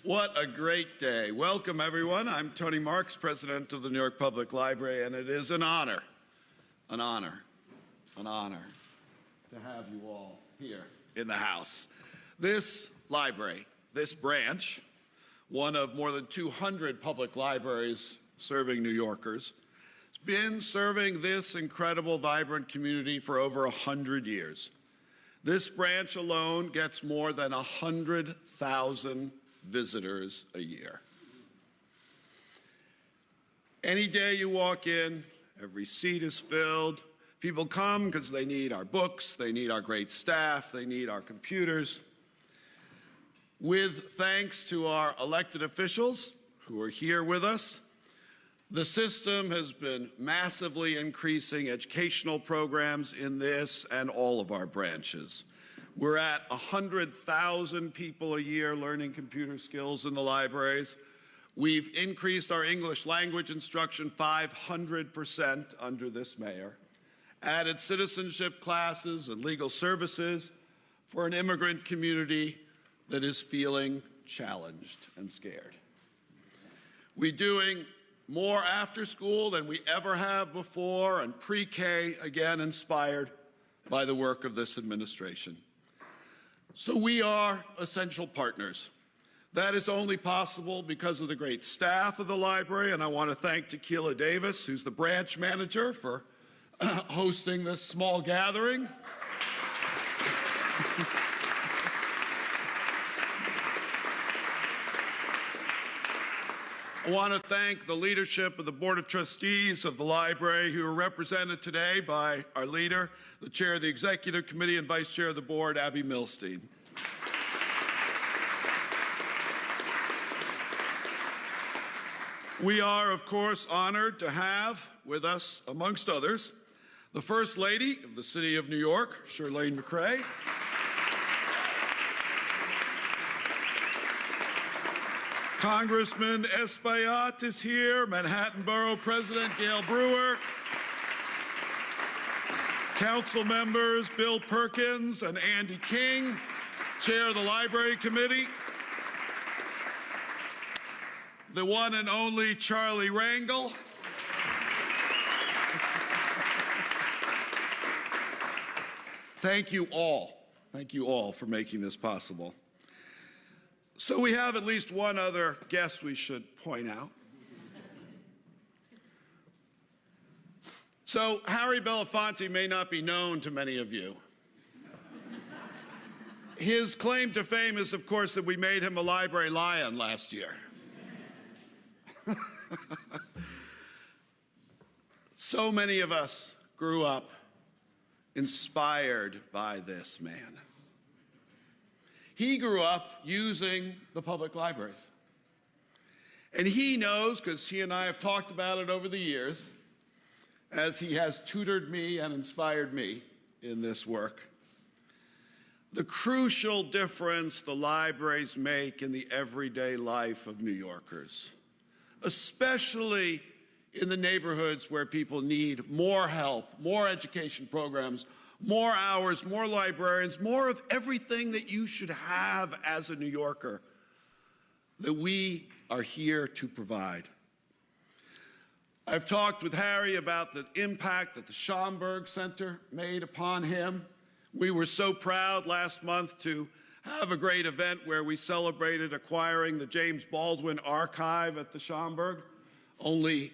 What a great day. Welcome, everyone. I'm Tony Marx, president of the New York Public Library, and it is an honor to have you all here in the House. This library, this branch, one of more than 200 public libraries serving New Yorkers, has been serving this incredible, vibrant community for over 100 years. This branch alone gets more than 100,000 visitors a year. Any day you walk in, every seat is filled. People come because they need our books, they need our great staff, they need our computers. With thanks to our elected officials who are here with us, the system has been massively increasing educational programs in this and all of our branches. We're at 100,000 people a year learning computer skills in the libraries. We've increased our English language instruction 500% under this mayor, added citizenship classes and legal services for an immigrant community that is feeling challenged and scared. We're doing more after school than we ever have before, and pre-K, again, inspired by the work of this administration. So we are essential partners. That is only possible because of the great staff of the library, and I want to thank Tequila Davis, who's the branch manager, for hosting this small gathering. I want to thank the leadership of the Board of Trustees of the library, who are represented today by our leader, the Chair of the Executive Committee and Vice Chair of the Board, Abby Milstein. We are, of course, honored to have with us, amongst others, the First Lady of the City of New York, Chirlane McCray, Congressman Espaillat is here, Manhattan Borough President Gail Brewer, Council members Bill Perkins and Andy King, Chair of the Library Committee, the one and only Charlie Rangel, thank you all for making this possible. So we have at least one other guest we should point out. So Harry Belafonte may not be known to many of you. His claim to fame is, of course, that we made him a library lion last year. So many of us grew up inspired by this man. He grew up using the public libraries. And he knows, because he and I have talked about it over the years, as he has tutored me and inspired me in this work, the crucial difference the libraries make in the everyday life of New Yorkers, especially in the neighborhoods where people need more help, more education programs, more hours, more librarians, more of everything that you should have as a New Yorker that we are here to provide. I've talked with Harry about the impact that the Schomburg Center made upon him. We were so proud last month to have a great event where we celebrated acquiring the James Baldwin Archive at the Schomburg. Only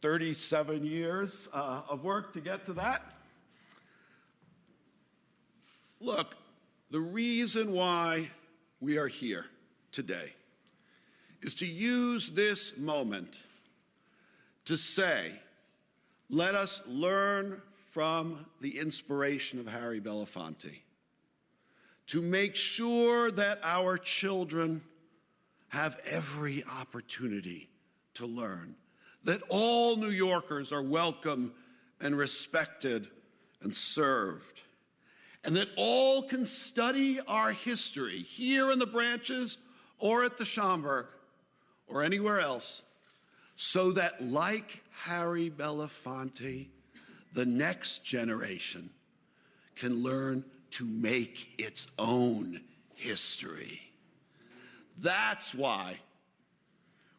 37 years of work to get to that. Look, the reason why we are here today is to use this moment to say, let us learn from the inspiration of Harry Belafonte, to make sure that our children have every opportunity to learn, that all New Yorkers are welcome and respected and served, and that all can study our history here in the branches or at the Schomburg or anywhere else, so that, like Harry Belafonte, the next generation can learn to make its own history. That's why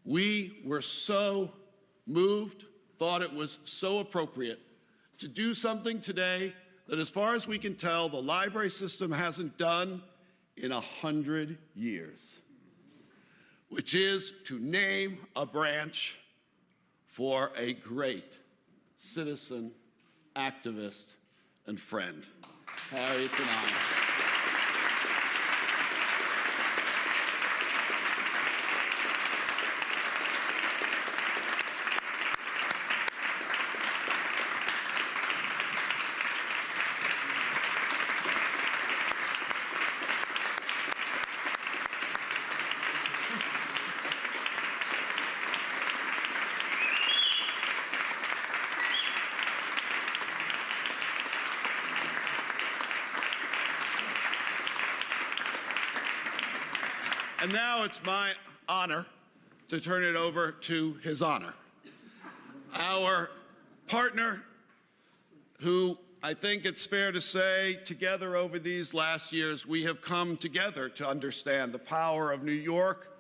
we were so moved, thought it was so appropriate to do something today that, as far as we can tell, the library system hasn't done in 100 years, which is to name a branch for a great citizen, activist, and friend. Harry, it's an honor. And now it's my honor to turn it over to His Honor, our partner, who I think it's fair to say together over these last years we have come together to understand the power of New York.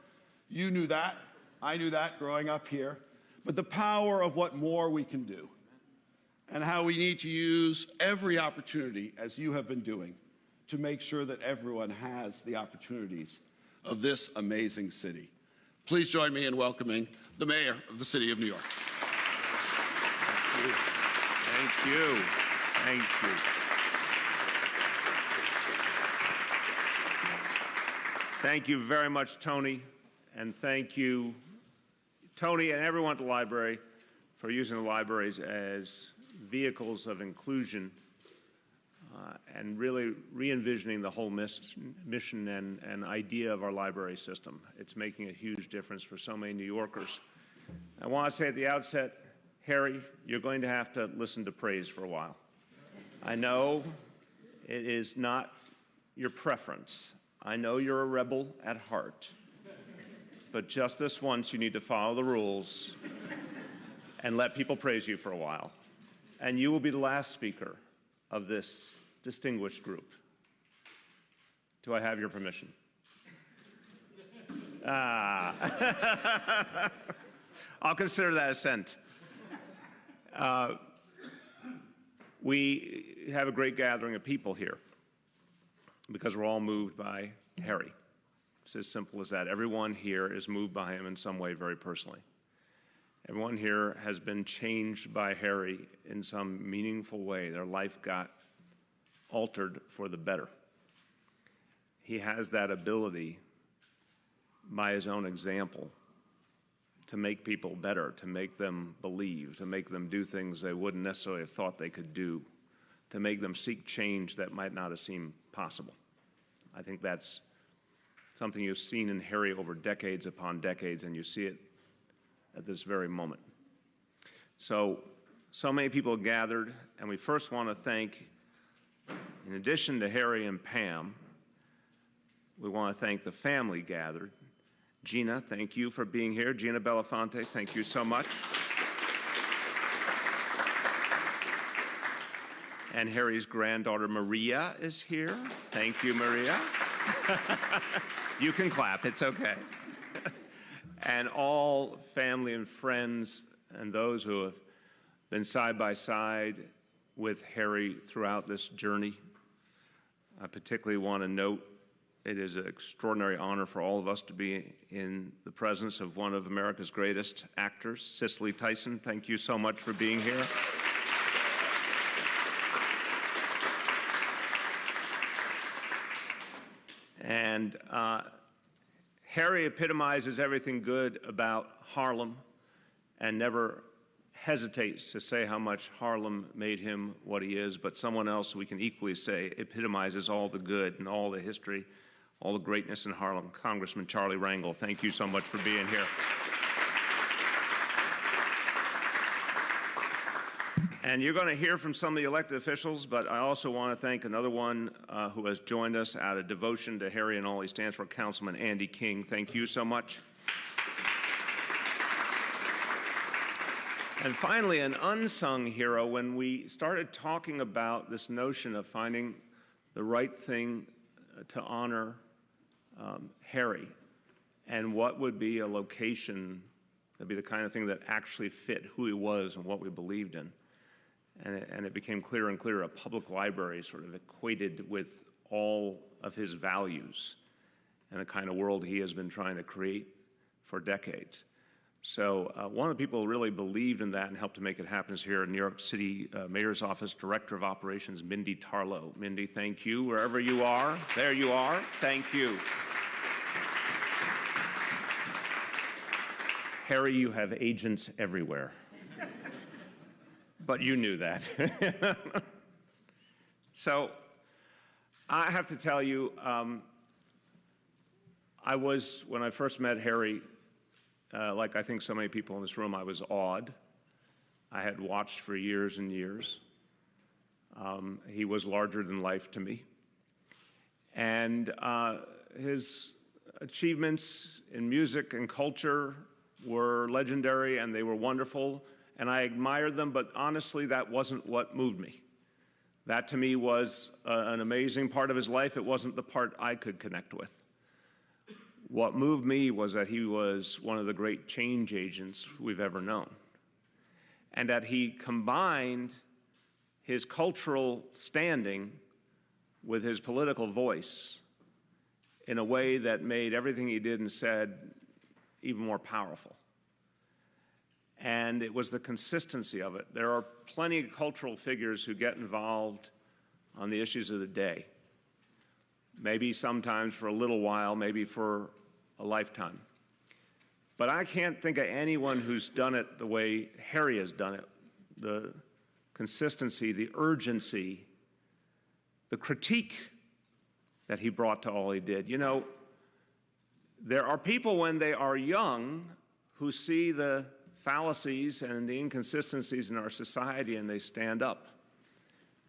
You knew that. I knew that growing up here. But the power of what more we can do and how we need to use every opportunity, as you have been doing, to make sure that everyone has the opportunities of this amazing city. Please join me in welcoming the Mayor of the City of New York. Thank you. Thank you. Thank you very much, Tony, and thank you, Tony, and everyone at the library for using the libraries as vehicles of inclusion and really re-envisioning the whole mission and idea of our library system. It's making a huge difference for so many New Yorkers. I want to say at the outset, Harry, you're going to have to listen to praise for a while. I know it is not your preference. I know you're a rebel at heart. But just this once, you need to follow the rules and let people praise you for a while. And you will be the last speaker of this distinguished group. Do I have your permission? I'll consider that assent. We have a great gathering of people here because we're all moved by Harry. It's as simple as that. Everyone here is moved by him in some way very personally. Everyone here has been changed by Harry in some meaningful way. Their life got altered for the better. He has that ability, by his own example, to make people better, to make them believe, to make them do things they wouldn't necessarily have thought they could do, to make them seek change that might not have seemed possible. I think that's something you've seen in Harry over decades upon decades, and you see it at this very moment. So many people gathered, and we first want to thank, in addition to Harry and Pam, we want to thank the family gathered. Gina, thank you for being here. Gina Belafonte, thank you so much. And Harry's granddaughter, Maria, is here. Thank you, Maria. You can clap, it's okay. And all family and friends and those who have been side by side with Harry throughout this journey. I particularly want to note it is an extraordinary honor for all of us to be in the presence of one of America's greatest actors, Cicely Tyson. Thank you so much for being here. And Harry epitomizes everything good about Harlem and never hesitates to say how much Harlem made him what he is, but someone else we can equally say epitomizes all the good and all the history, all the greatness in Harlem. Congressman Charlie Rangel, thank you so much for being here. And you're going to hear from some of the elected officials, but I also want to thank another one who has joined us out of devotion to Harry and all he stands for, Councilman Andy King. Thank you so much. And finally, an unsung hero, when we started talking about this notion of finding the right thing to honor Harry and what would be a location that'd be the kind of thing that actually fit who he was and what we believed in. And it became clearer and clearer. A public library sort of equated with all of his values and the kind of world he has been trying to create for decades. So one of the people who really believed in that and helped to make it happen is here in New York City Mayor's Office, Director of Operations, Mindy Tarlow. Mindy, thank you, wherever you are. There you are. Thank you. Harry, you have agents everywhere. But you knew that. So I have to tell you, when I first met Harry, like I think so many people in this room, I was awed. I had watched for years and years. He was larger than life to me. And his achievements in music and culture were legendary, and they were wonderful, and I admired them, but honestly, that wasn't what moved me. That, to me, was an amazing part of his life. It wasn't the part I could connect with. What moved me was that he was one of the great change agents we've ever known, and that he combined his cultural standing with his political voice in a way that made everything he did and said even more powerful. And it was the consistency of it. There are plenty of cultural figures who get involved on the issues of the day, maybe sometimes for a little while, maybe for a lifetime. But I can't think of anyone who's done it the way Harry has done it. The consistency, the urgency, the critique that he brought to all he did. You know, there are people when they are young who see the fallacies and the inconsistencies in our society and they stand up.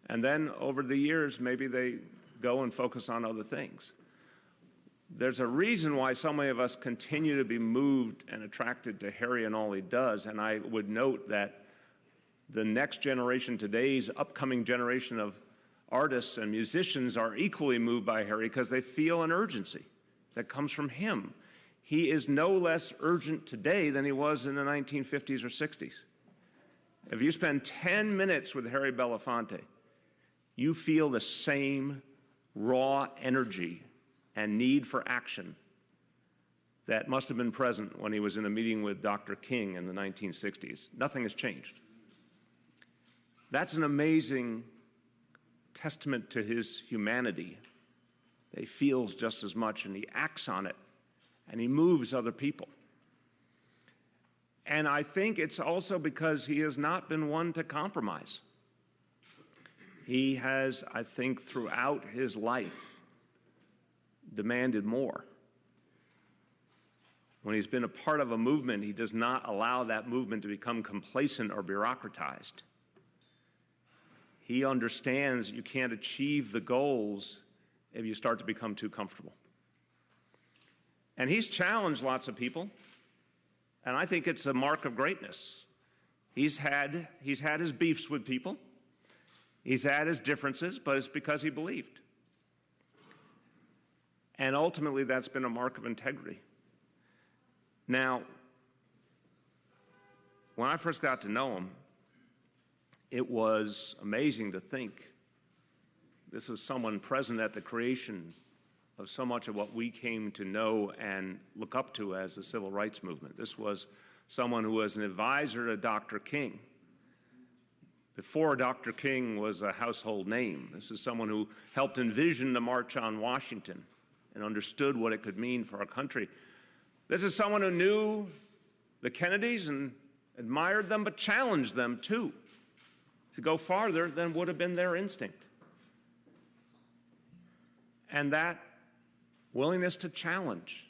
And then over the years, maybe they go and focus on other things. There's a reason why so many of us continue to be moved and attracted to Harry and all he does, and I would note that the next generation, today's upcoming generation of artists and musicians are equally moved by Harry because they feel an urgency that comes from him. He is no less urgent today than he was in the 1950s or 60s. If you spend 10 minutes with Harry Belafonte, you feel the same raw energy and need for action that must have been present when he was in a meeting with Dr. King in the 1960s. Nothing has changed. That's an amazing testament to his humanity. He feels just as much, and he acts on it, and he moves other people. And I think it's also because he has not been one to compromise. He has, I think, throughout his life, demanded more. When he's been a part of a movement, he does not allow that movement to become complacent or bureaucratized. He understands you can't achieve the goals if you start to become too comfortable. And he's challenged lots of people, and I think it's a mark of greatness. He's had his beefs with people. He's had his differences, but it's because he believed. And ultimately, that's been a mark of integrity. Now, when I first got to know him, it was amazing to think this was someone present at the creation of so much of what we came to know and look up to as the civil rights movement. This was someone who was an advisor to Dr. King before Dr. King was a household name. This is someone who helped envision the March on Washington and understood what it could mean for our country. This is someone who knew the Kennedys and admired them, but challenged them too, to go farther than would have been their instinct. And that willingness to challenge,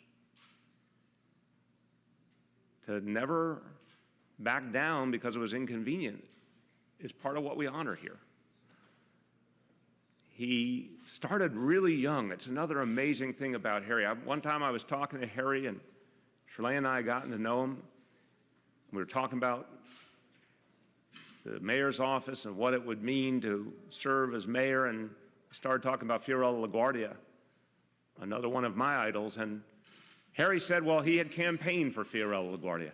to never back down because it was inconvenient, is part of what we honor here. He started really young. It's another amazing thing about Harry. One time I was talking to Harry, and Chirlane and I gotten to know him. We were talking about the mayor's office and what it would mean to serve as mayor, and started talking about Fiorello LaGuardia, another one of my idols. And Harry said, well, he had campaigned for Fiorello LaGuardia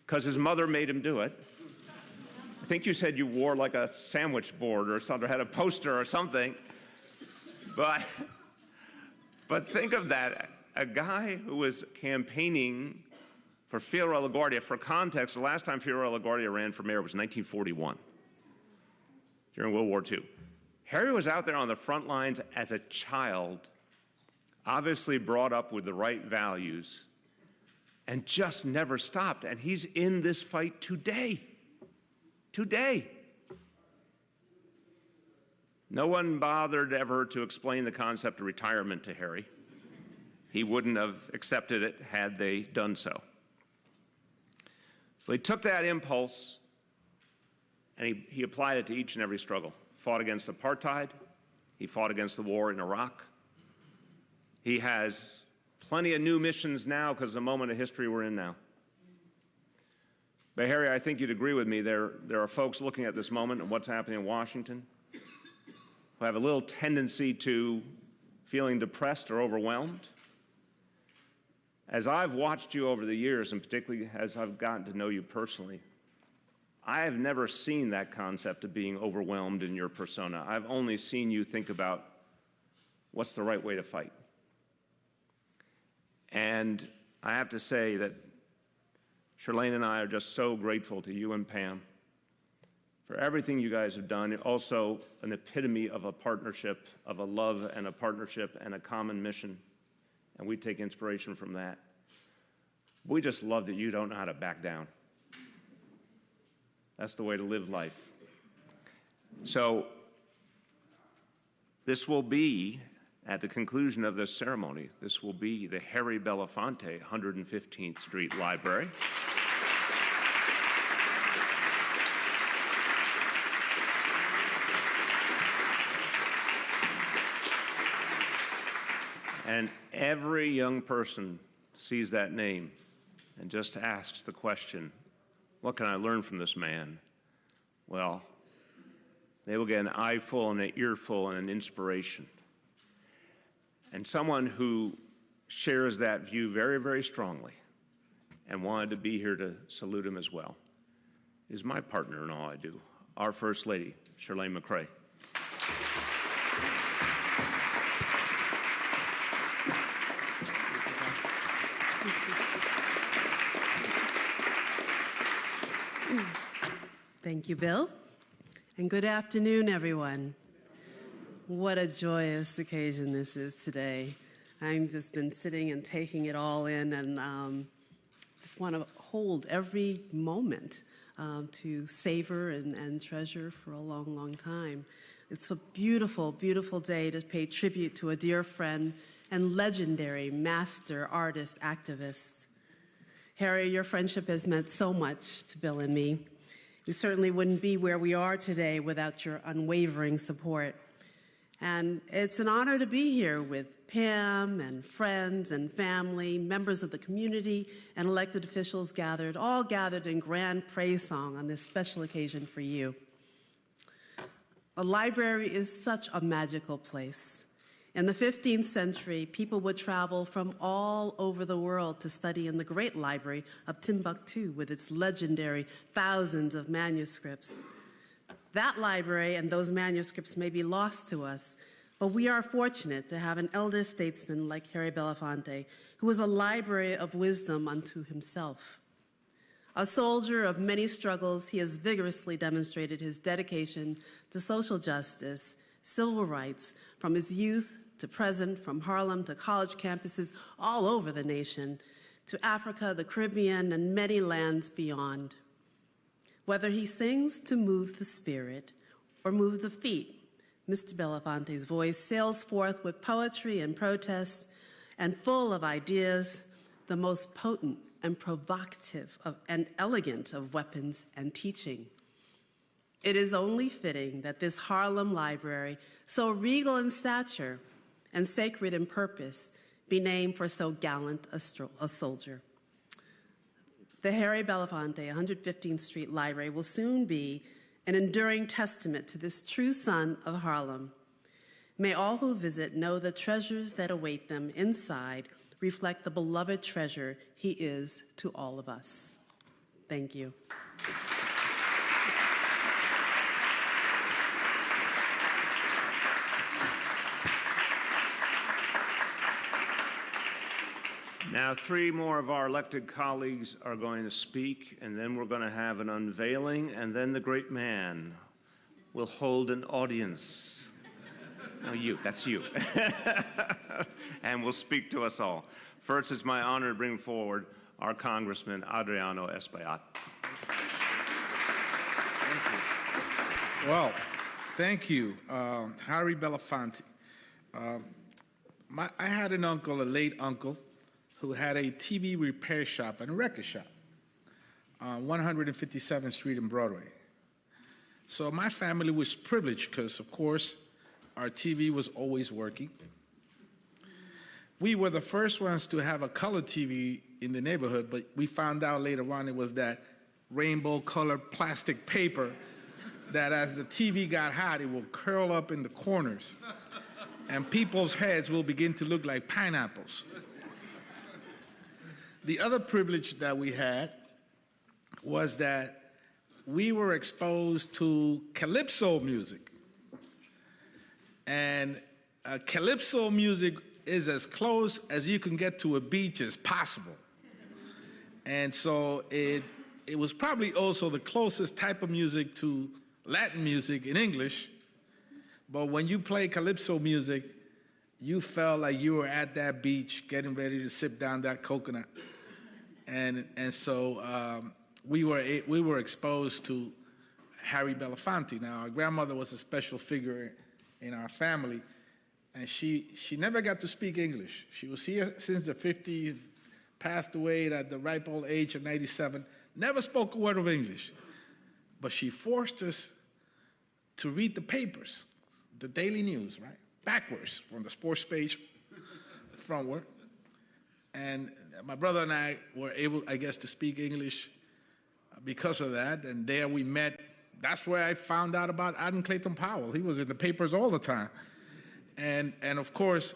because his mother made him do it. I think you said you wore like a sandwich board or something, or had a poster or something. But think of that, a guy who was campaigning for Fiorello LaGuardia. For context, the last time Fiorello LaGuardia ran for mayor was 1941, during World War II. Harry was out there on the front lines as a child, obviously brought up with the right values, and just never stopped. And he's in this fight today. Today. No one bothered ever to explain the concept of retirement to Harry. He wouldn't have accepted it had they done so. But he took that impulse and he applied it to each and every struggle. Fought against apartheid. He fought against the war in Iraq. He has plenty of new missions now because of the moment of history we're in now. But Harry, I think you'd agree with me, there are folks looking at this moment and what's happening in Washington who have a little tendency to feeling depressed or overwhelmed. As I've watched you over the years, and particularly as I've gotten to know you personally, I have never seen that concept of being overwhelmed in your persona. I've only seen you think about what's the right way to fight. And I have to say that Chirlane and I are just so grateful to you and Pam for everything you guys have done. Also an epitome of a partnership, of a love and a partnership and a common mission. And we take inspiration from that. We just love that you don't know how to back down. That's the way to live life. So this will be, at the conclusion of this ceremony, this will be the Harry Belafonte 115th Street Library. And every young person sees that name and just asks the question, what can I learn from this man? Well, they will get an eyeful and an earful and an inspiration. And someone who shares that view very, very strongly and wanted to be here to salute him as well is my partner in all I do, our First Lady, Chirlane McCray. Thank you, Bill. And good afternoon, everyone. What a joyous occasion this is today. I've just been sitting and taking it all in and just want to hold every moment to savor and treasure for a long, long time. It's a beautiful, beautiful day to pay tribute to a dear friend and legendary master artist activist. Harry, your friendship has meant so much to Bill and me. We certainly wouldn't be where we are today without your unwavering support. And it's an honor to be here with Pam and friends and family, members of the community, and elected officials all gathered in grand praise song on this special occasion for you. A library is such a magical place. In the 15th century, people would travel from all over the world to study in the great library of Timbuktu with its legendary thousands of manuscripts. That library and those manuscripts may be lost to us, but we are fortunate to have an elder statesman like Harry Belafonte, who is a library of wisdom unto himself. A soldier of many struggles, he has vigorously demonstrated his dedication to social justice, civil rights, from his youth to present, from Harlem to college campuses all over the nation, to Africa, the Caribbean, and many lands beyond. Whether he sings to move the spirit or move the feet, Mr. Belafonte's voice sails forth with poetry and protest and full of ideas, the most potent and provocative and elegant of weapons and teaching. It is only fitting that this Harlem library, so regal in stature and sacred in purpose, be named for so gallant a soldier. The Harry Belafonte 115th Street Library will soon be an enduring testament to this true son of Harlem. May all who visit know the treasures that await them inside reflect the beloved treasure he is to all of us. Thank you. Now, 3 more of our elected colleagues are going to speak, and then we're going to have an unveiling, and then the great man will hold an audience. No, you, that's you. And will speak to us all. First, it's my honor to bring forward our Congressman, Adriano Espaillat. Well, thank you, Harry Belafonte. I had an uncle, a late uncle, who had a TV repair shop and a record shop on 157th Street in Broadway. So my family was privileged because, of course, our TV was always working. We were the first ones to have a color TV in the neighborhood, but we found out later on it was that rainbow-colored plastic paper that as the TV got hot, it will curl up in the corners, and people's heads will begin to look like pineapples. The other privilege that we had was that we were exposed to calypso music. And calypso music is as close as you can get to a beach as possible. And so it was probably also the closest type of music to Latin music in English. But when you play calypso music, you felt like you were at that beach getting ready to sip down that coconut. And so we were exposed to Harry Belafonte. Now, our grandmother was a special figure in our family, and she never got to speak English. She was here since the 50s, passed away at the ripe old age of 97, never spoke a word of English. But she forced us to read the papers, the daily news, right? Backwards, from the sports page frontward. And my brother and I were able, I guess, to speak English because of that. And there we met. That's where I found out about Adam Clayton Powell. He was in the papers all the time. And of course,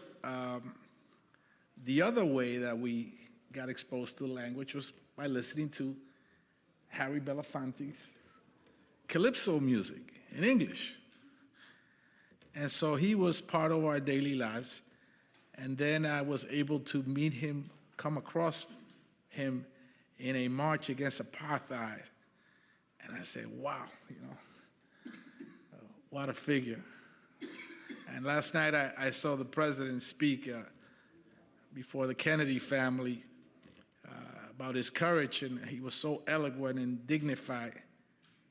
the other way that we got exposed to the language was by listening to Harry Belafonte's calypso music in English. And so he was part of our daily lives. And then I was able to meet him, come across him in a march against apartheid. And I said, wow, what a figure. And last night I saw the president speak before the Kennedy family about his courage, and he was so eloquent and dignified.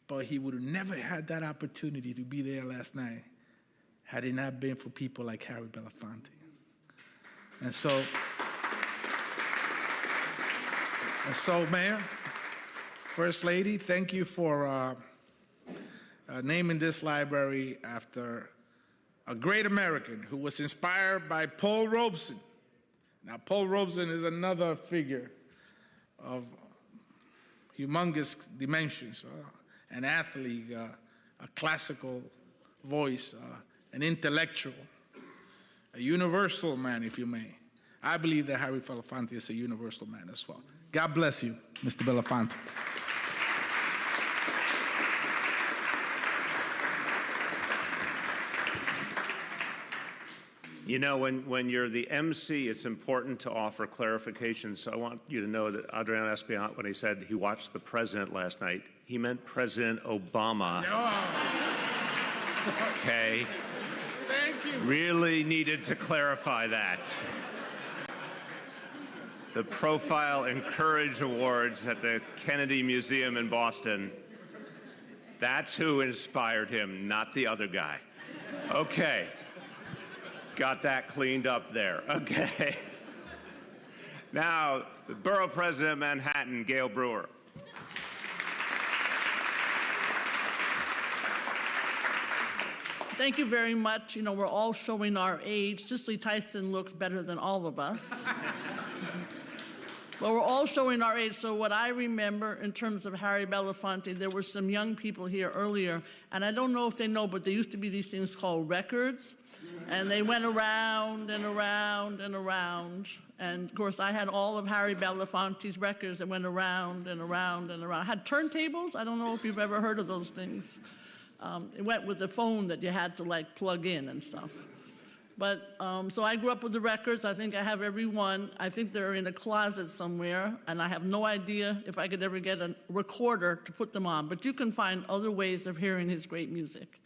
But he would have never had that opportunity to be there last night had it not been for people like Harry Belafonte. And so, Mayor, First Lady, thank you for naming this library after a great American who was inspired by Paul Robeson. Now, Paul Robeson is another figure of humongous dimensions, an athlete, a classical voice, an intellectual, a universal man, if you may. I believe that Harry Belafonte is a universal man as well. God bless you, Mr. Belafonte. You know, when you're the MC, it's important to offer clarification. So I want you to know that Adriano Espaillat, when he said he watched the president last night, he meant President Obama. Okay. Thank you. Really needed to clarify that. The Profile and Courage Awards at the Kennedy Museum in Boston, that's who inspired him, not the other guy. Okay. Got that cleaned up there. Okay. Now, the Borough President of Manhattan, Gail Brewer. Thank you very much. You know, we're all showing our age. Cicely Tyson looks better than all of us. But we're all showing our age. So what I remember in terms of Harry Belafonte, there were some young people here earlier, and I don't know if they know, but there used to be these things called records. And they went around and around and around. And, of course, I had all of Harry Belafonte's records that went around and around and around. I had turntables. I don't know if you've ever heard of those things. It went with the phone that you had to, like, plug in and stuff. But, so I grew up with the records. I think I have every one. I think they're in a closet somewhere, and I have no idea if I could ever get a recorder to put them on. But you can find other ways of hearing his great music.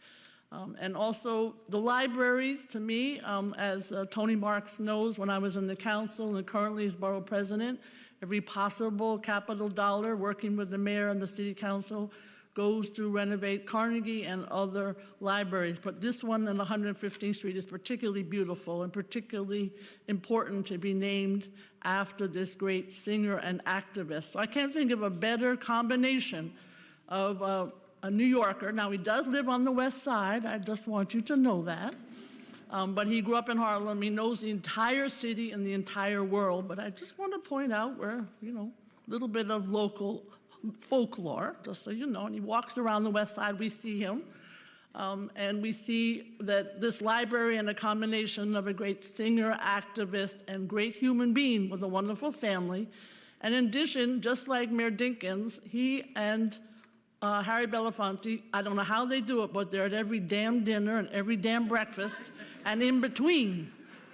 And also the libraries, to me, as Tony Marx knows, when I was in the council and currently as borough president, every possible capital dollar working with the mayor and the city council goes to renovate Carnegie and other libraries. But this one on 115th Street is particularly beautiful and particularly important to be named after this great singer and activist. So I can't think of a better combination of a New Yorker. Now, he does live on the West Side. I just want you to know that. But he grew up in Harlem. He knows the entire city and the entire world. But I just want to point out where, you know, a little bit of local folklore, just so you know. And he walks around the West Side. We see him. And we see that this library and a combination of a great singer, activist, and great human being with a wonderful family. And in addition, just like Mayor Dinkins, he and Harry Belafonte, I don't know how they do it, but they're at every damn dinner and every damn breakfast, and in between,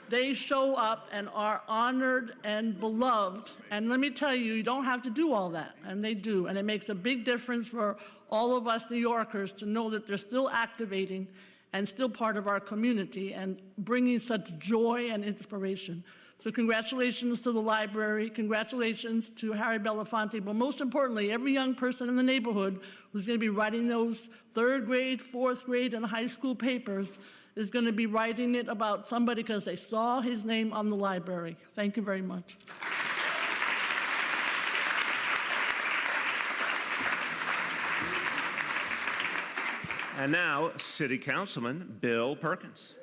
they show up and are honored and beloved. And let me tell you, you don't have to do all that, and they do. And it makes a big difference for all of us New Yorkers to know that they're still activating and still part of our community and bringing such joy and inspiration. So congratulations to the library, congratulations to Harry Belafonte, but most importantly, every young person in the neighborhood who's going to be writing those 3rd grade, 4th grade, and high school papers is going to be writing it about somebody because they saw his name on the library. Thank you very much. And now, City Councilman Bill Perkins.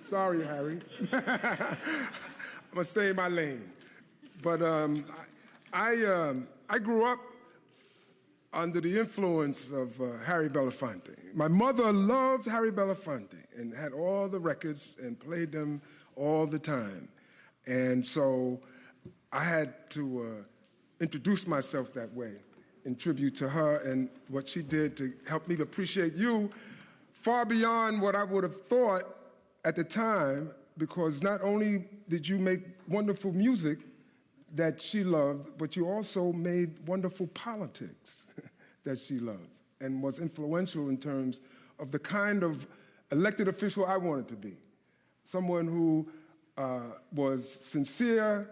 Sorry, Harry. I'm gonna stay in my lane. But I grew up under the influence of Harry Belafonte. My mother loved Harry Belafonte and had all the records and played them all the time. And so I had to introduce myself that way in tribute to her and what she did to help me to appreciate you far beyond what I would have thought at the time, because not only did you make wonderful music that she loved, but you also made wonderful politics that she loved and was influential in terms of the kind of elected official I wanted to be. Someone who was sincere.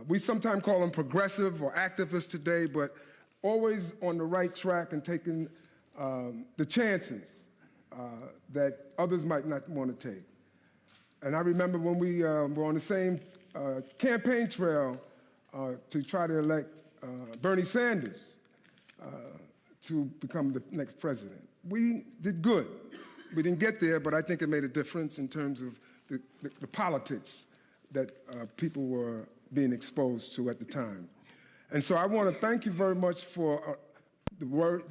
We sometimes call them progressive or activists today, but always on the right track and taking the chances that others might not want to take. And I remember when we were on the same campaign trail to try to elect Bernie Sanders to become the next president. We did good. We didn't get there, but I think it made a difference in terms of the politics that people were being exposed to at the time. And so I want to thank you very much for the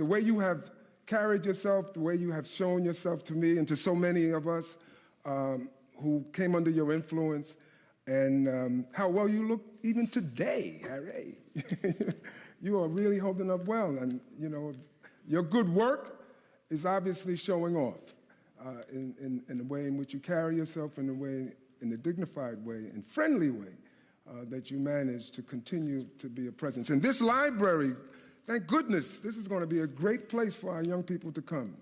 way you have carried yourself, the way you have shown yourself to me and to so many of us who came under your influence, and how well you look even today, Harry. You are really holding up well, and you know, your good work is obviously showing off in the way in which you carry yourself, in the dignified way and friendly way that you manage to continue to be a presence. And this library, thank goodness, this is going to be a great place for our young people to come,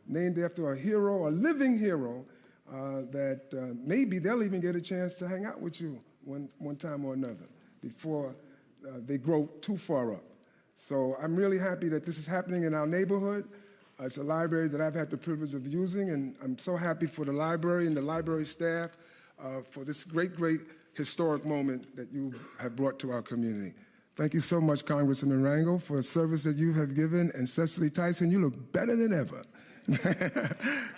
named after a hero, a living hero, that maybe they'll even get a chance to hang out with you one time or another before they grow too far up. So I'm really happy that this is happening in our neighborhood. It's a library that I've had the privilege of using, and I'm so happy for the library and the library staff for this great, great historic moment that you have brought to our community. Thank you so much, Congressman Rangel, for the service that you have given, and Cecily Tyson, you look better than ever.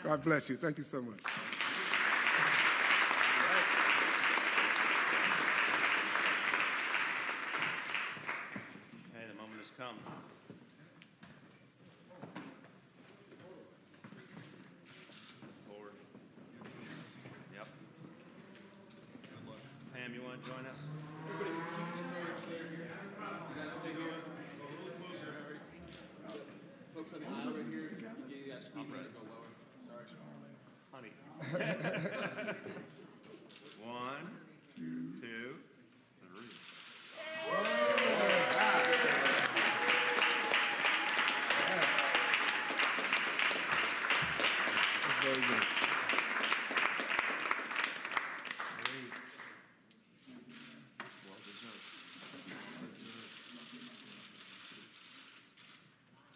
God bless you. Thank you so much. want to join us? Folks on the aisle right here. You guys squeeze in and go lower. Sorry, Honey. 1, 2, 3. Very good. Well deserved.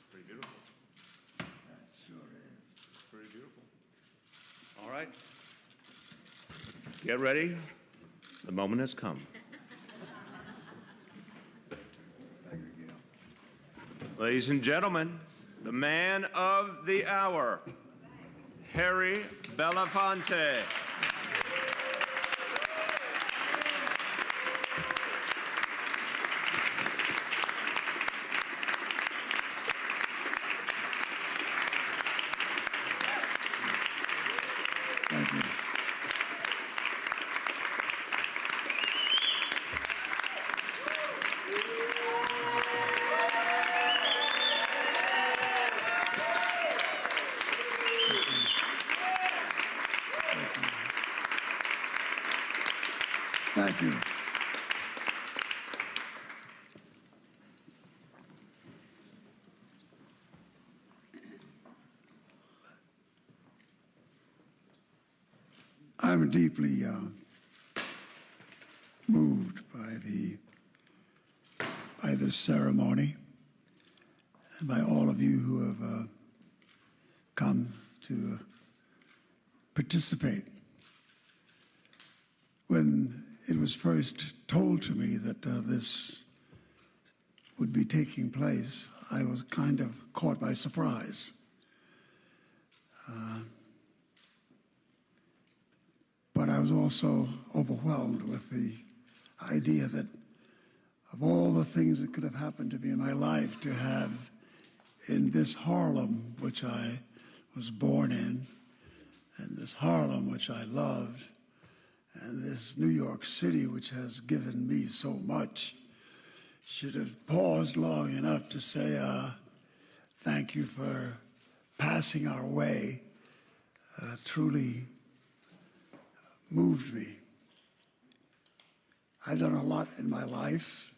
Pretty beautiful. Sure is. Pretty beautiful. All right. Get ready. The moment has come. Thank you, Gil. Ladies and gentlemen, the man of the hour, Harry Belafonte. Thank you. Thank you. I'm deeply moved by this ceremony and by all of you who have come to participate. When it was first told to me that this would be taking place, I was kind of caught by surprise. But I was also overwhelmed with the idea that of all the things that could have happened to me in my life, to have in this Harlem, which I was born in, and this Harlem, which I loved, and this New York City, which has given me so much, should have paused long enough to say, thank you for passing our way, truly moved me. I've done a lot in my life,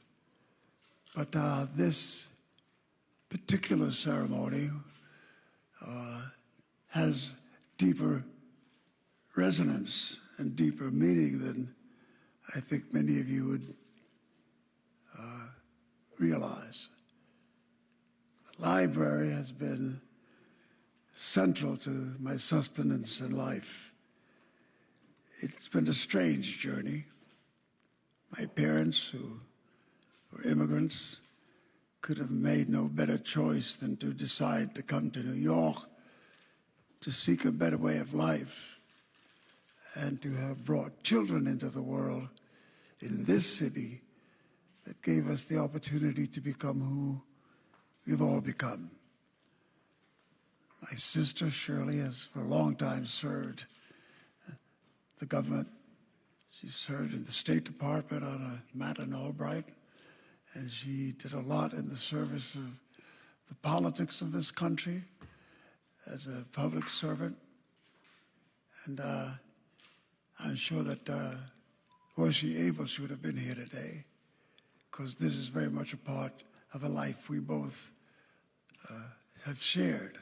but this particular ceremony has deeper resonance and deeper meaning than I think many of you would realize. The library has been central to my sustenance in life. It's been a strange journey. My parents, who were immigrants, could have made no better choice than to decide to come to New York to seek a better way of life and to have brought children into the world in this city that gave us the opportunity to become who we've all become. My sister, Shirley, has for a long time served the government. She served in the State Department on a matter in Albright, and she did a lot in the service of the politics of this country as a public servant. And I'm sure that were she able, she would have been here today, because this is very much a part of a life we both have shared.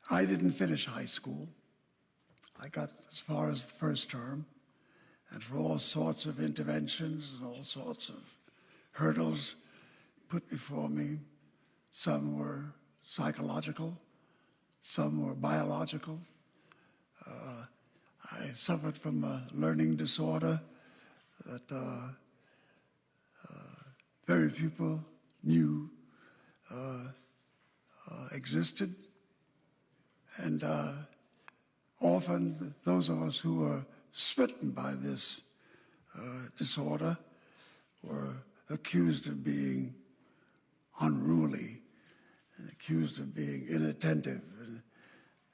I didn't finish high school. I got as far as the first term, and for all sorts of interventions and all sorts of hurdles put before me, some were psychological, some were biological. I suffered from a learning disorder that very few people knew existed. And often those of us who were smitten by this disorder were accused of being unruly and accused of being inattentive, and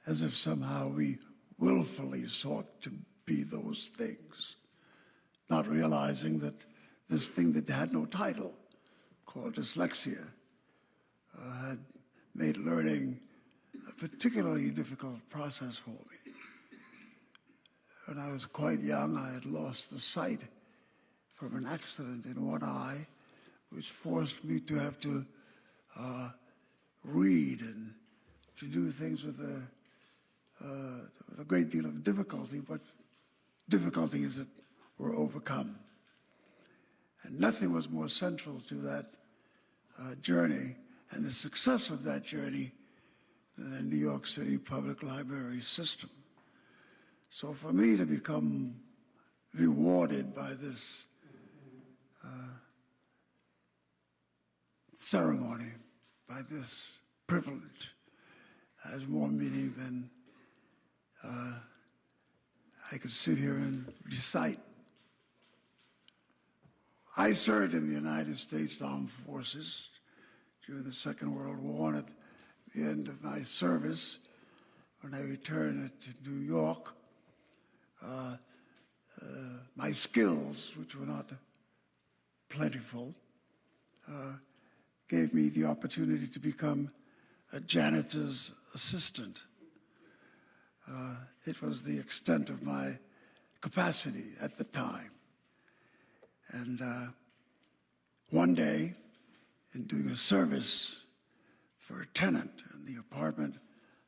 as if somehow we willfully sought to be those things, not realizing that this thing that had no title, called dyslexia, had made learning a particularly difficult process for me. When I was quite young, I had lost the sight from an accident in one eye, which forced me to have to read and to do things with a great deal of difficulty, but difficulties that were overcome. And nothing was more central to that journey and the success of that journey than the New York City public library system. So for me to become rewarded by this ceremony, by this privilege, has more meaning than I could sit here and recite. I served in the United States Armed Forces during the Second World War, and at the end of my service, when I returned to New York, my skills, which were not plentiful, gave me the opportunity to become a janitor's assistant. It was the extent of my capacity at the time. And one day, in doing a service for a tenant in the apartment,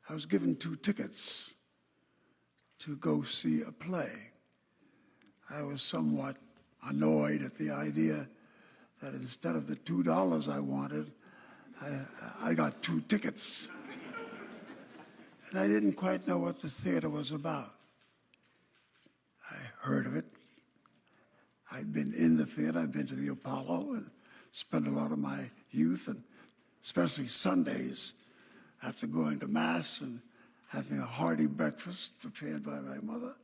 I was given 2 tickets to go see a play. I was somewhat annoyed at the idea that instead of the $2 I wanted, I got 2 tickets. And I didn't quite know what the theater was about. I heard of it. I'd been in the theater. I'd been to the Apollo and spent a lot of my youth, and especially Sundays, after going to Mass and having a hearty breakfast prepared by my mother,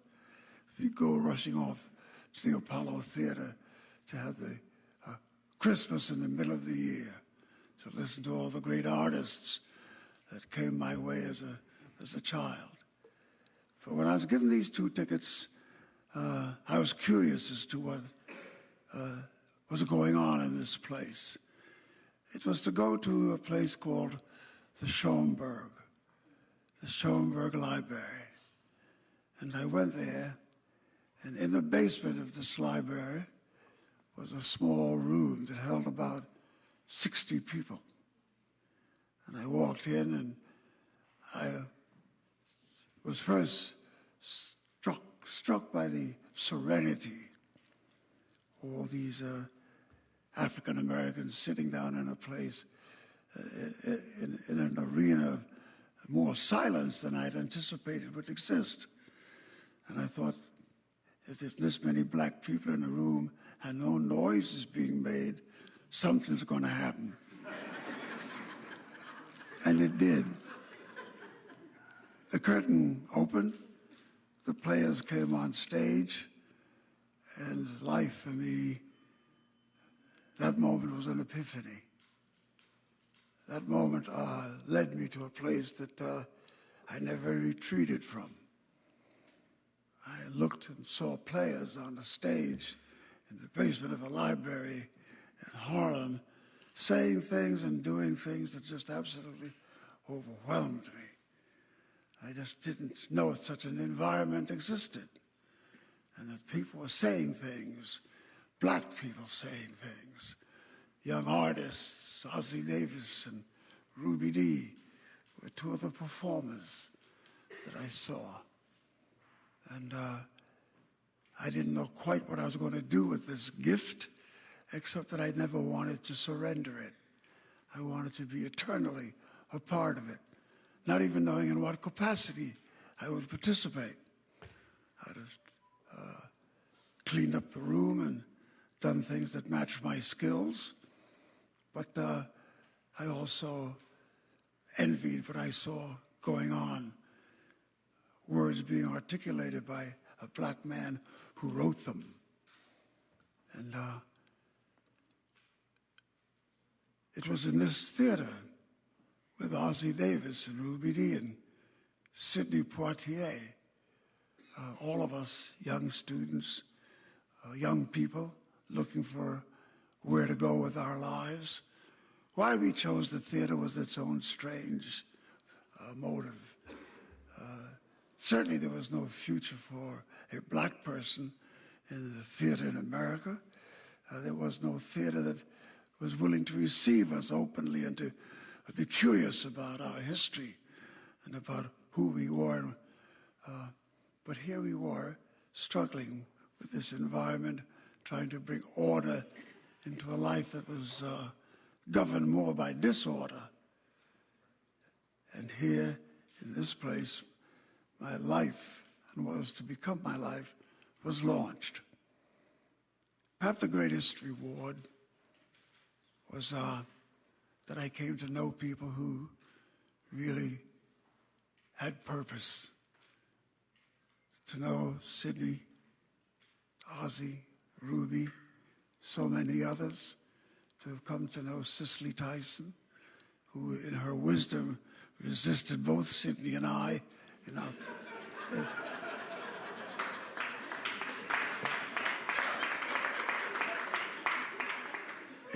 we'd go rushing off to the Apollo Theater to have the Christmas in the middle of the year, to listen to all the great artists that came my way as a child. But when I was given these 2 tickets, I was curious as to what was going on in this place. It was to go to a place called the Schoenberg Library. And I went there, and in the basement of this library was a small room that held about 60 people. And I walked in, and I was first struck by the serenity. All these African Americans sitting down in a place, in an arena of more silence than I'd anticipated would exist. And I thought, if there's this many black people in a room and no noise is being made, something's going to happen. And it did. The curtain opened, the players came on stage, and life for me, that moment was an epiphany. That moment led me to a place that I never retreated from. I looked and saw players on the stage in the basement of a library in Harlem saying things and doing things that just absolutely overwhelmed me. I just didn't know that such an environment existed, and that people were saying things, black people saying things. Young artists, Ozzie Davis and Ruby Dee were 2 of the performers that I saw. And I didn't know quite what I was going to do with this gift, except that I never wanted to surrender it. I wanted to be eternally a part of it, not even knowing in what capacity I would participate. I'd have cleaned up the room and done things that matched my skills, but I also envied what I saw going on, words being articulated by a black man who wrote them. And it was in this theater with Ozzie Davis and Ruby Dee and Sidney Poitier all of us young students, young people looking for where to go with our lives. Why we chose the theater was its own strange motive. Certainly there was no future for a black person in the theater in America. There was no theater that was willing to receive us openly and to be curious about our history and about who we were. But here we were, struggling with this environment, trying to bring order into a life that was governed more by disorder. And here, in this place, my life, and what was to become my life, was launched. Perhaps the greatest reward was that I came to know people who really had purpose. To know Sydney, Ozzie, Ruby, so many others, to have come to know Cicely Tyson, who in her wisdom resisted both Sydney and I in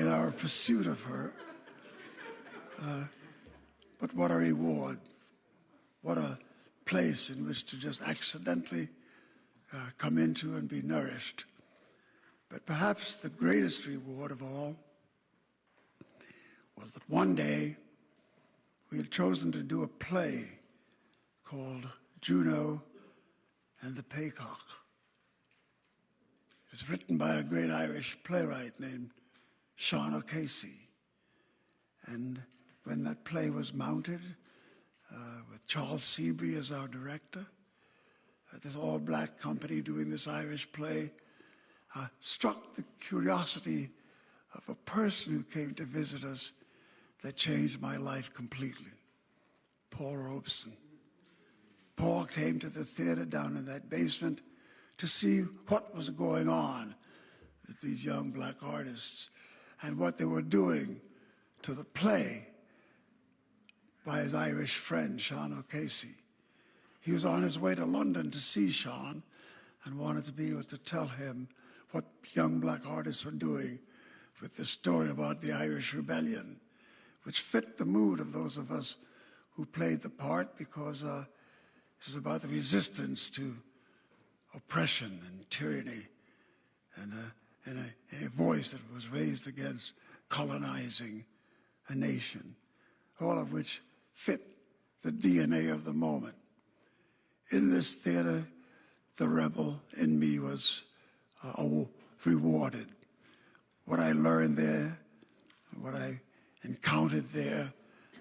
our pursuit of her. But what a reward, what a place in which to just accidentally come into and be nourished. But perhaps the greatest reward of all was that one day we had chosen to do a play called Juno and the Paycock. It was written by a great Irish playwright named Sean O'Casey. And when that play was mounted, with Charles Seabury as our director, this all-black company doing this Irish play, struck the curiosity of a person who came to visit us that changed my life completely, Paul Robeson. Paul came to the theater down in that basement to see what was going on with these young black artists and what they were doing to the play by his Irish friend, Sean O'Casey. He was on his way to London to see Sean and wanted to be able to tell him what young black artists were doing with the story about the Irish Rebellion, which fit the mood of those of us who played the part, because it was about the resistance to oppression and tyranny and a voice that was raised against colonizing a nation, all of which fit the DNA of the moment. In this theater, the rebel in me was rewarded. What I learned there, what I encountered there,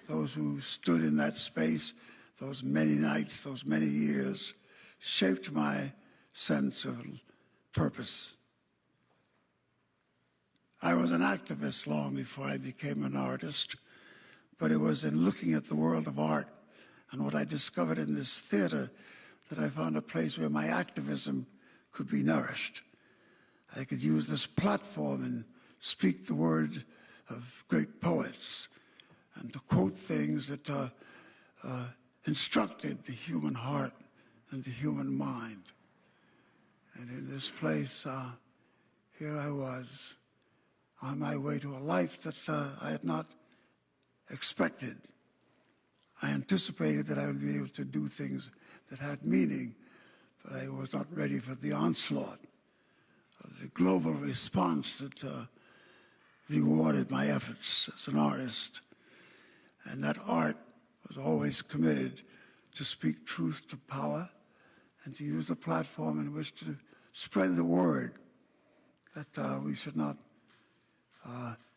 those who stood in that space, those many nights, those many years, shaped my sense of purpose. I was an activist long before I became an artist, but it was in looking at the world of art and what I discovered in this theater that I found a place where my activism could be nourished. I could use this platform and speak the word of great poets and to quote things that instructed the human heart and the human mind. And in this place, here I was, on my way to a life that I had not expected. I anticipated that I would be able to do things that had meaning, but I was not ready for the onslaught of the global response that rewarded my efforts as an artist. And that art was always committed to speak truth to power and to use the platform in which to spread the word that we should not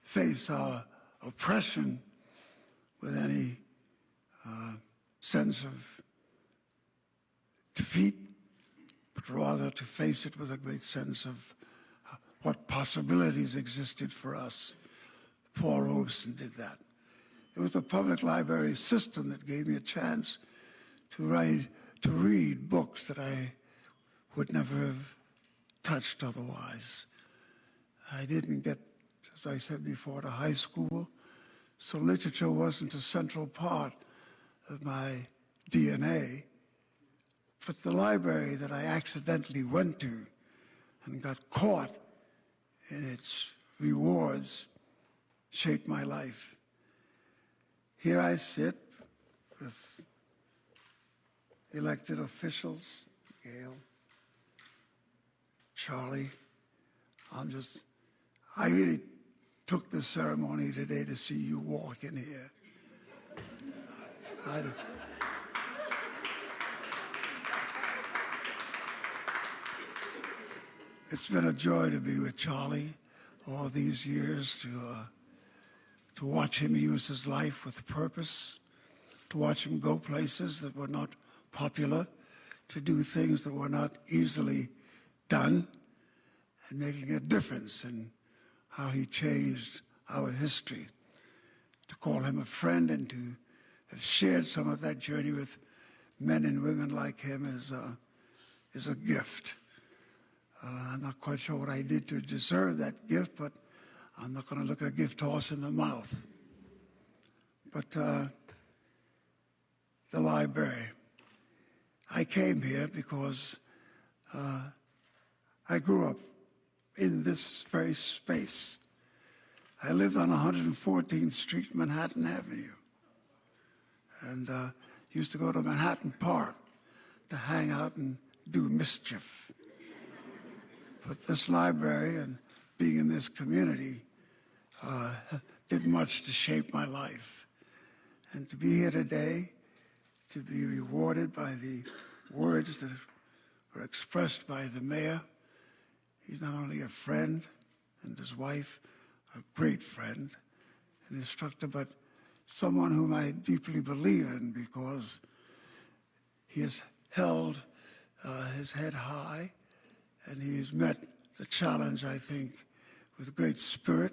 face our oppression with any sense of defeat, but rather to face it with a great sense of what possibilities existed for us. Paul Robeson did that. It was the public library system that gave me a chance to read books that I would never have touched otherwise. I didn't get, as I said before, to high school, so literature wasn't a central part of my DNA. But the library that I accidentally went to and got caught in its rewards shaped my life. Here I sit with elected officials, Gail, Charlie. I really took the ceremony today to see you walk in here. It's been a joy to be with Charlie all these years, to watch him use his life with purpose, to watch him go places that were not popular, to do things that were not easily done, and making a difference in how he changed our history. To call him a friend and to have shared some of that journey with men and women like him is a gift. I'm not quite sure what I did to deserve that gift, but I'm not going to look a gift horse in the mouth. But the library. I came here because I grew up in this very space. I lived on 114th Street, Manhattan Avenue, and used to go to Manhattan Park to hang out and do mischief. But this library and being in this community did much to shape my life. And to be here today, to be rewarded by the words that were expressed by the mayor. He's not only a friend and his wife, a great friend and instructor, but someone whom I deeply believe in because he has held his head high and he's met the challenge, I think, with great spirit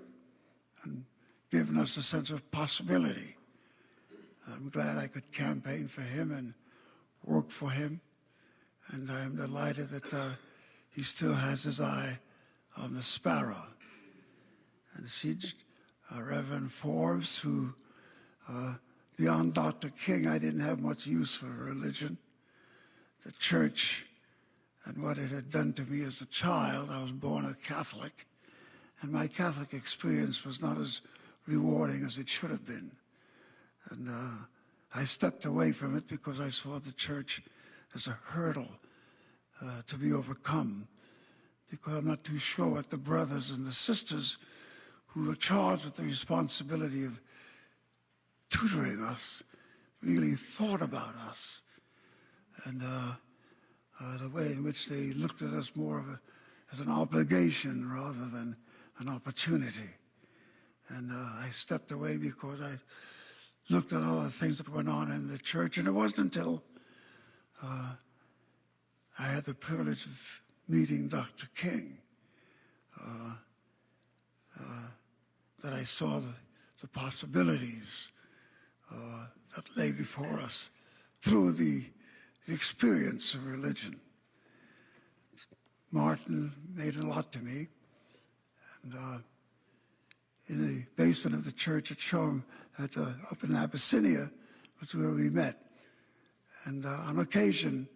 and given us a sense of possibility. I'm glad I could campaign for him and work for him, and I am delighted that he still has his eye on the sparrow. And see Reverend Forbes, who, beyond Dr. King, I didn't have much use for religion. The church and what it had done to me as a child. I was born a Catholic, and my Catholic experience was not as rewarding as it should have been. And I stepped away from it because I saw the church as a hurdle to be overcome, because I'm not too sure what the brothers and the sisters who were charged with the responsibility of tutoring us really thought about us, and the way in which they looked at us more as an obligation rather than an opportunity. And I stepped away because I looked at all the things that went on in the church, and it wasn't until I had the privilege of meeting Dr. King that I saw the possibilities that lay before us through the experience of religion. Martin made a lot to me, and in the basement of the church at Shom, up in Abyssinia, was where we met. And on occasion,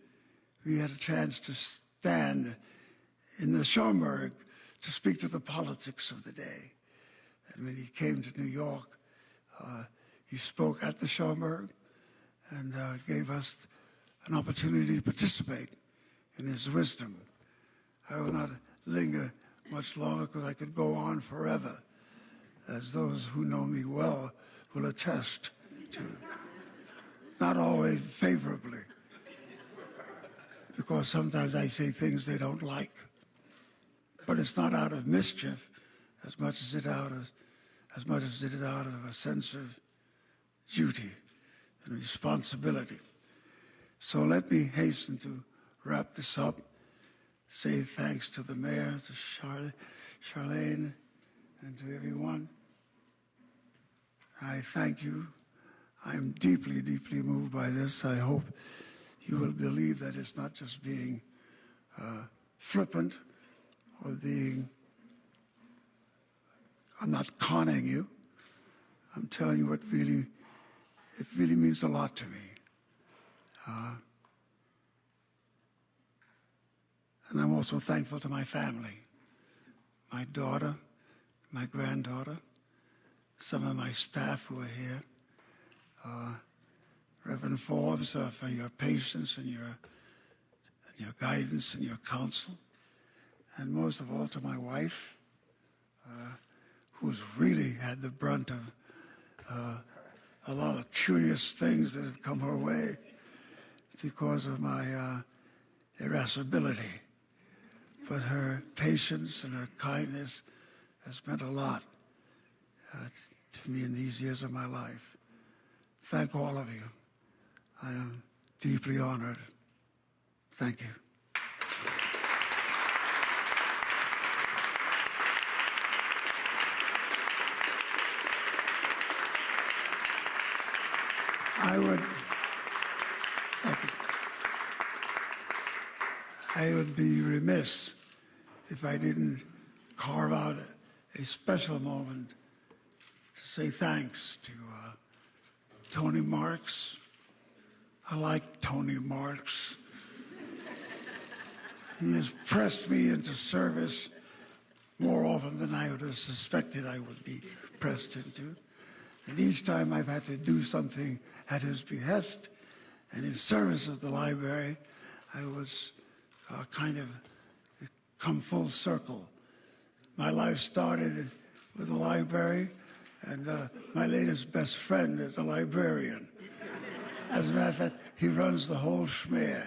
we had a chance to stand in the Schomburg to speak to the politics of the day. And when he came to New York, he spoke at the Schomburg and gave us an opportunity to participate in his wisdom. I will not linger much longer because I could go on forever, as those who know me well will attest to. Not always favorably, because sometimes I say things they don't like. But it's not out of mischief as much as it is out of a sense of duty and responsibility. So let me hasten to wrap this up, say thanks to the mayor, to Chirlane, and to everyone. I thank you. I'm deeply, deeply moved by this. I hope you will believe that it's not just being flippant or being, I'm not conning you. I'm telling you what it really means a lot to me. And I'm also thankful to my family, my daughter, my granddaughter, some of my staff who are here. Reverend Forbes, for your patience and your guidance and your counsel. And most of all to my wife, who's really had the brunt of a lot of curious things that have come her way because of my irascibility. But her patience and her kindness has meant a lot to me in these years of my life. Thank all of you. I am deeply honored. Thank you. I would be remiss if I didn't carve out a special moment to say thanks to Tony Marx. I like Tony Marx. He has pressed me into service more often than I would have suspected I would be pressed into. And each time I've had to do something at his behest and in service of the library, I was kind of come full circle. My life started with the library, and my latest best friend is a librarian. As a matter of fact, he runs the whole schmear.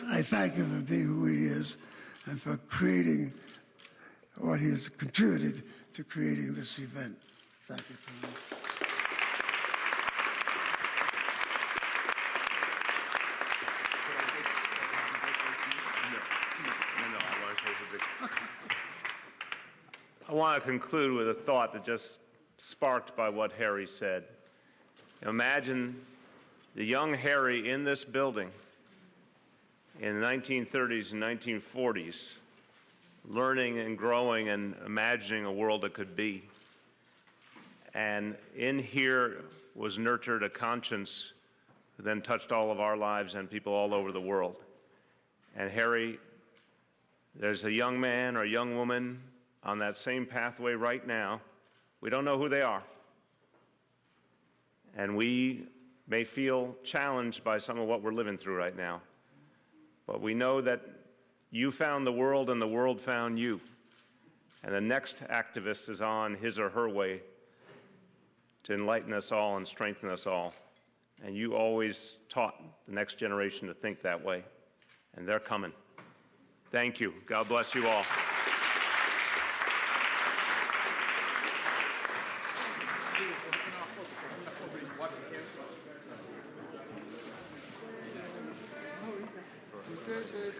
I thank him for being who he is and for creating what he has contributed to creating this event. Thank you for me. I want to conclude with a thought that just sparked by what Harry said. Imagine the young Harry in this building in the 1930s and 1940s, learning and growing and imagining a world that could be. And in here was nurtured a conscience that then touched all of our lives and people all over the world. And Harry, there's a young man or a young woman on that same pathway right now. We don't know who they are. And we may feel challenged by some of what we're living through right now. But we know that you found the world and the world found you. And the next activist is on his or her way to enlighten us all and strengthen us all. And you always taught the next generation to think that way. And they're coming. Thank you. God bless you all. Good.